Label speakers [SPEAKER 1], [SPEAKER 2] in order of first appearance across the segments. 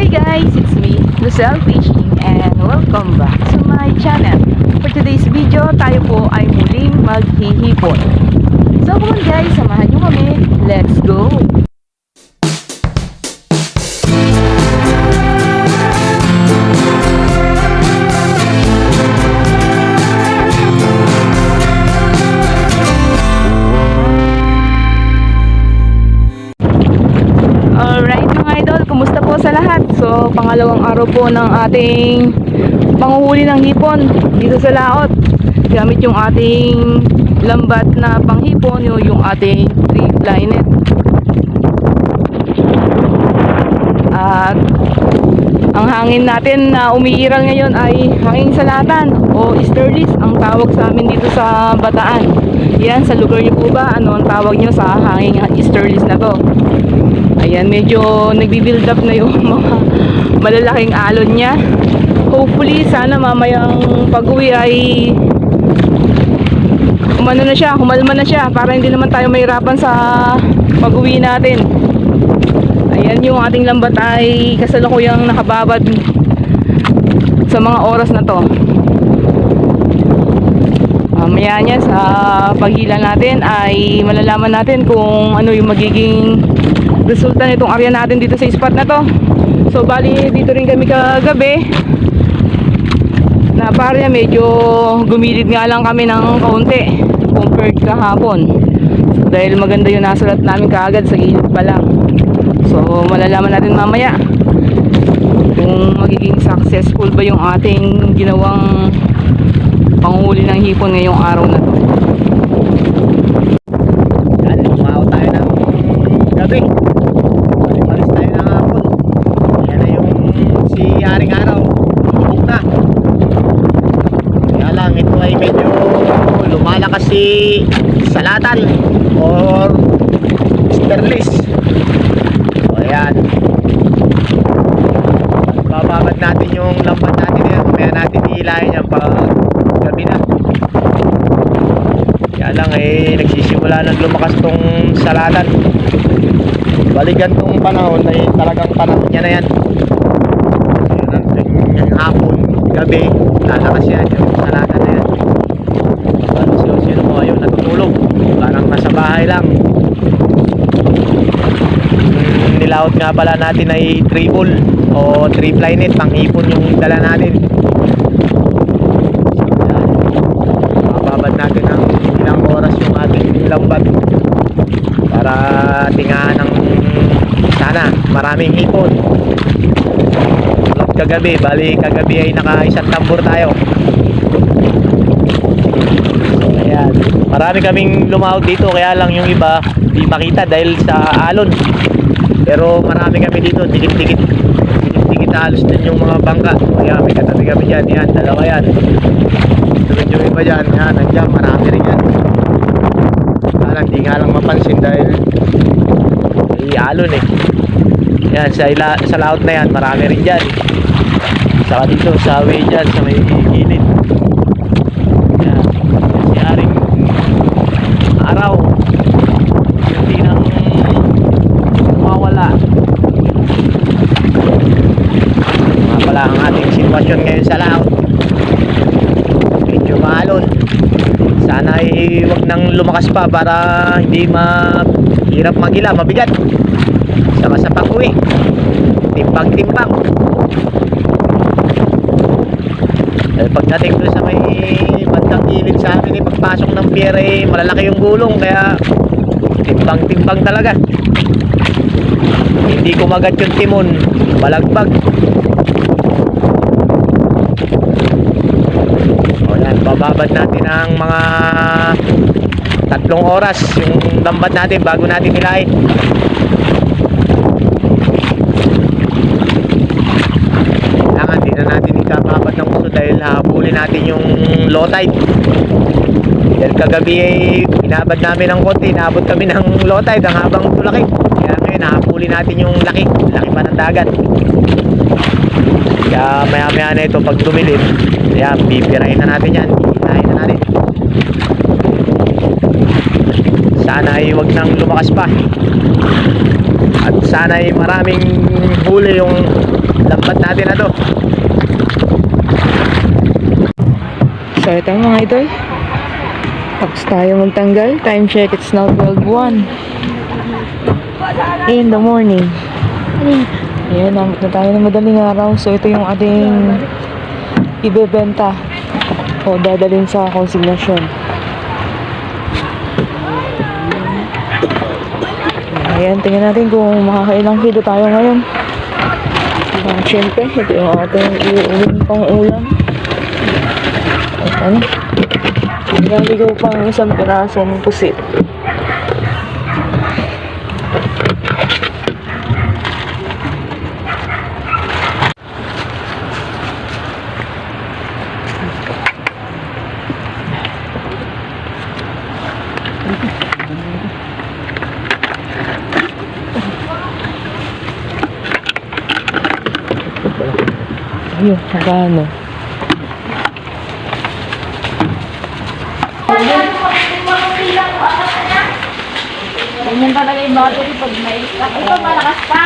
[SPEAKER 1] Hi guys, it's me, Lucelle Fishing, and welcome back to my channel. For today's video, tayo po ay muling maghihipon. So come on guys, samahan nyo kami. Let's go! Alright mga idol, kumusta po sa lahat? So, pangalawang araw po ng ating panguhuli ng hipon dito sa laot. Gamit yung ating lambat na panghipon, yung ating 3-ply net. At ang hangin natin na umiiral ngayon ay hangin salatan o easterlies ang tawag sa amin dito sa Bataan. Yan, sa lugar niyo po ba? Ano ang tawag niyo sa hangin easterlies na to? Ayan, medyo nagbi-build up na yung mga malalaking alon niya. Hopefully, sana mamayang pag-uwi ay humalma na siya para hindi naman tayo mahirapan sa pag-uwi natin. Ayan, yung ating lambat ay kasalukuyang nakababad sa mga oras na to. Mamaya niya sa paghila natin ay malalaman natin kung ano yung magiging resulta nitong area natin dito sa spot na to. So bali dito rin kami kagabi na parya medyo gumilid nga lang kami ng kaunti compared kahapon. So, dahil maganda yung nasulat namin kaagad sa gilid pa lang. So malalaman natin mamaya kung magiging successful ba yung ating ginawang panghuli ng hipon ngayong araw na to.
[SPEAKER 2] Yan, lumaw tayo ng gabi. Malis tayo ng hapon. Yan na yung si Haring Araw. Lubog na. Kaya lang, ito ay medyo lumalakas si salatan or sterlis. O yan. Bababad natin yung lambat natin yan. Mamaya natin ihilahin yan pag gabi na. Kaya lang nagsisimula ng lumakas tong salatan. Balikan tong panahon ay talagang panahon niya na yan. Yung hapon, gabi, lalakas yan yung salatan na yan. Sino mo ayun, natutulog. Parang nasa bahay lang. Nilaot nga pala natin ay triple o 3-ply net, panghipon yung dala natin. Mababad natin ng ilang oras yung ating lambat para tingahan ng sana maraming hipon. Tulad kagabi, bali kagabi ay naka-isang tambor tayo. So ayan, marami kaming lumahog dito, kaya lang yung iba di makita dahil sa alon. Pero marami kami dito, dikit-dikit halos din yung mga bangka. Kaya may katabi kami dyan, yan, dalawa yan. Tulad yung iba dyan, yan, nandiyan, marami rin yan. Parang di nga lang mapansin dahil may alon eh. Yan, sa laot na yan, marami rin dyan. Saka dito, sa way dyan, sa may gilid. Yan, si Haring Araw. Hindi nang mawala. Wala ang ating sitwasyon ngayon sa laot. Medyo maalon. Sana ay wag nang lumakas pa para hindi mahirap magila, mabigat. Saka sa pag-uwi, timbang-timbang. Dahil pagdating doon sa may bandang gilid sa amin, pagpasok ng pier ay malalaki yung gulong, kaya timbang-timbang talaga. Hindi kumagat yung timon, balagbag. O yan, bababad natin ang mga 3 oras yung lambat natin bago natin hilahin. Kailangan di na natin ikababad ng gusto dahil habulin natin yung low tide. Dahil kagabi ay inabad namin ng konti, naabot kami ng low tide ang habang tulaki. Kaya ngayon nahabulin natin yung laki pa ng dagat. Kaya maya na ito pag dumilim, kaya bibirahin na natin yan, hinahin na natin. Sana ay wag nang lumakas pa. At sana ay maraming huli yung lambat natin na to.
[SPEAKER 1] So ito mga idol, tapos tayo magtanggal. Time check, it's now 12:01 in the morning. Ayan, namit na tayo ng madaling araw. So ito yung ating ibebenta o dadalhin sa konsignasyon. Ayan, tingnan natin kung makakailang kilo tayo ngayon. Siyempre, ito yung ating iuuling pang ulam. At ano, naligaw pang isang pirasong pusit. Ayun, magkano?
[SPEAKER 3] Ganyan talaga yung battery pag may stock. Ito, malakas pa.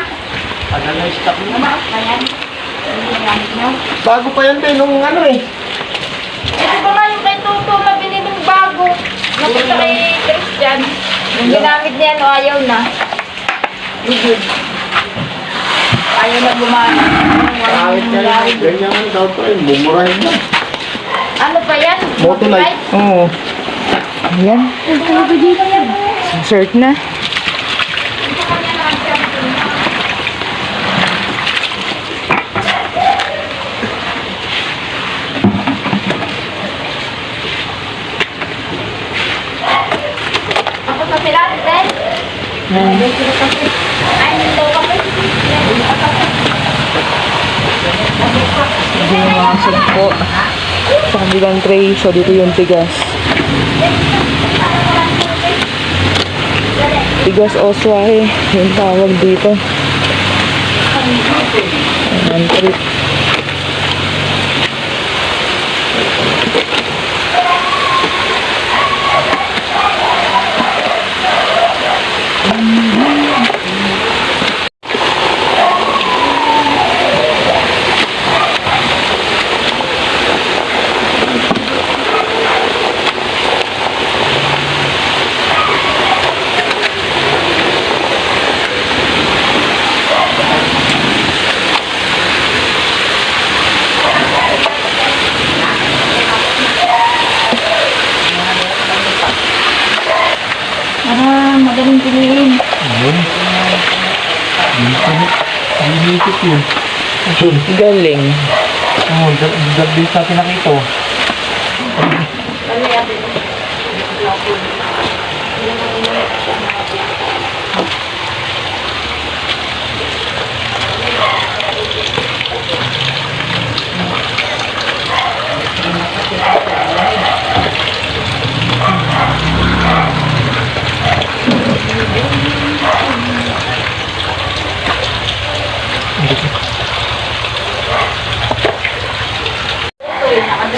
[SPEAKER 2] Ano na yung stock mo?
[SPEAKER 3] Malakas pa yan. Hindi yung gamit nyo.
[SPEAKER 2] Bago pa yan din nung ano eh.
[SPEAKER 3] Ito pa nga yung kay Tuto na biniling bago. Napunta kay Christian. Yung ginamit niya, no, ayaw na. Good. Ayaw na gumana.
[SPEAKER 2] Kahit yan, ganyan ang daw to eh. Bumurahin na.
[SPEAKER 3] Ano pa yan?
[SPEAKER 2] Motolite.
[SPEAKER 1] Oo. Ayan,
[SPEAKER 3] Dito yan.
[SPEAKER 1] insert na.
[SPEAKER 3] Ako sa sila, Ben. Ay, hindi daw kape.
[SPEAKER 1] Ito yung mga sumpo sa kabilang tray. So dito yung tigas. Tigas o swahe, yung tawag dito. Ayan, trip.
[SPEAKER 3] Para magaling piliin.
[SPEAKER 2] Ayun. Dinilikit yun.
[SPEAKER 1] Galing.
[SPEAKER 2] Oo, gabi sa akin nakita.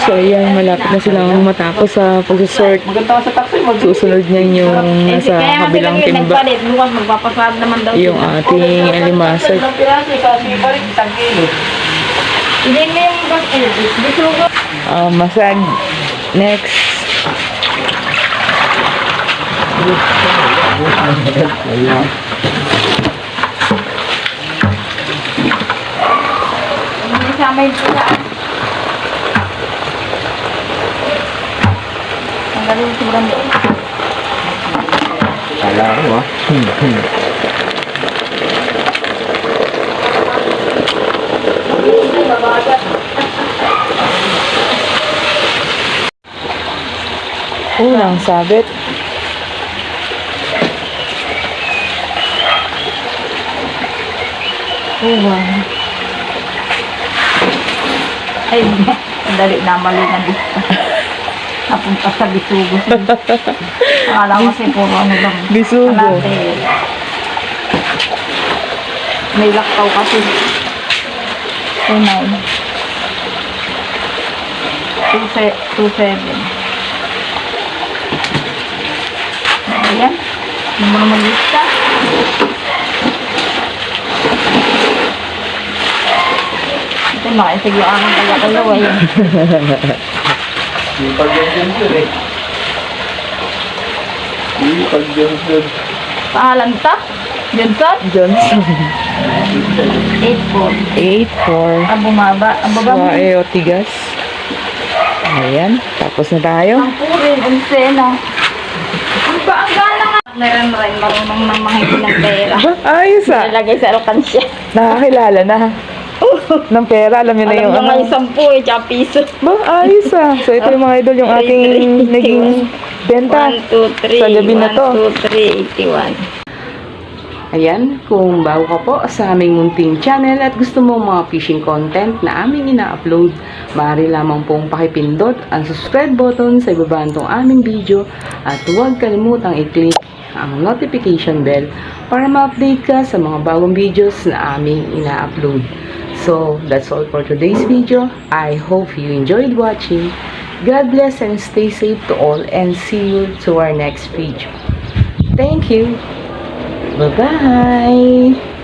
[SPEAKER 1] So ayan, malapit na silang matapos sa pag-sort.
[SPEAKER 2] Maganda ka sa taxi,
[SPEAKER 1] Susunod niyan yung nasa kabilang timba,
[SPEAKER 3] Nagpalit, bukas magpapasarap naman daw.
[SPEAKER 1] yung ating alimasag.
[SPEAKER 2] Isang piraso, kasi balik isang kilo.
[SPEAKER 3] Hindi na yung bisugo.
[SPEAKER 1] Masag. Next.
[SPEAKER 3] Hindi sama yung pulaan. Ang galing sobrang doon.
[SPEAKER 2] Kala ko ah.
[SPEAKER 1] Unang sabit. Wow.
[SPEAKER 3] Ay, ang dali na mali na dito. Napunta sa bisugo. Akala ko kasi puro ano lang.
[SPEAKER 1] Bisugo.
[SPEAKER 3] Kalate. May laktaw kasi. 29. 27. Ayan. Hindi mo naman lista. Makaisig yung aking kalaw eh.
[SPEAKER 2] Di pag-Johnson eh. Di pag-Johnson.
[SPEAKER 3] Pangalan ta? Johnson?
[SPEAKER 1] Johnson.
[SPEAKER 3] 8-4.
[SPEAKER 1] 8-4.
[SPEAKER 3] Ang bumaba. Ang baba mo.
[SPEAKER 1] Suwae o tigas. Ayan. Tapos na tayo.
[SPEAKER 3] Ang purin. Ang sena. Ang gana nga. Meron rin marunong nang mahingi ng pera.
[SPEAKER 1] Ayos ah.
[SPEAKER 3] Nalagay sa alkansya.
[SPEAKER 1] Nakakilala na. Ng pera. Alam niyo na yung
[SPEAKER 3] Alam
[SPEAKER 1] ano.
[SPEAKER 3] nga yung 10 eh, tsaka piso.
[SPEAKER 1] Ayos ah. So ito yung mga idol yung ating naging benta
[SPEAKER 3] 1, 2, 3.
[SPEAKER 1] sa gabi na to.
[SPEAKER 3] 1, 2, 3, 81.
[SPEAKER 1] Ayan, kung bago ka po sa aming munting channel at gusto mo mga fishing content na aming ina-upload, maaari lamang pong pakipindot ang subscribe button sa ibaba nitong aming video at huwag kalimutang i-click ang notification bell para ma-update ka sa mga bagong videos na aming ina-upload. So, that's all for today's video. I hope you enjoyed watching. God bless and stay safe to all and see you to our next video. Thank you. Bye-bye!